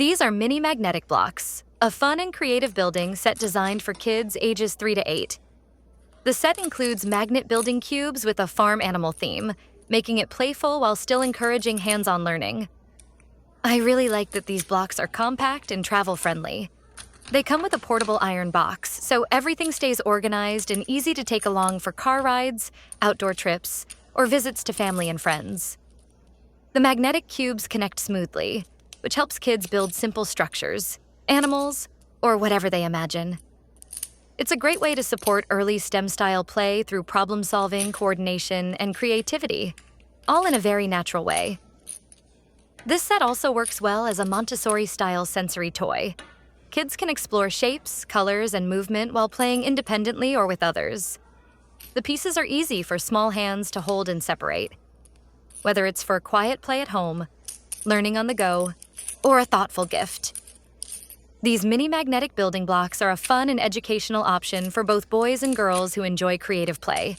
These are mini magnetic blocks, a fun and creative building set designed for kids ages 3 to 8. The set includes magnet building cubes with a farm animal theme, making it playful while still encouraging hands-on learning. I really like that these blocks are compact and travel-friendly. They come with a portable iron box, so everything stays organized and easy to take along for car rides, outdoor trips, or visits to family and friends. The magnetic cubes connect smoothly, which helps kids build simple structures, animals, or whatever they imagine. It's a great way to support early STEM-style play through problem-solving, coordination, and creativity, all in a very natural way. This set also works well as a Montessori-style sensory toy. Kids can explore shapes, colors, and movement while playing independently or with others. The pieces are easy for small hands to hold and separate. Whether it's for quiet play at home, learning on the go, or a thoughtful gift. These mini magnetic building blocks are a fun and educational option for both boys and girls who enjoy creative play.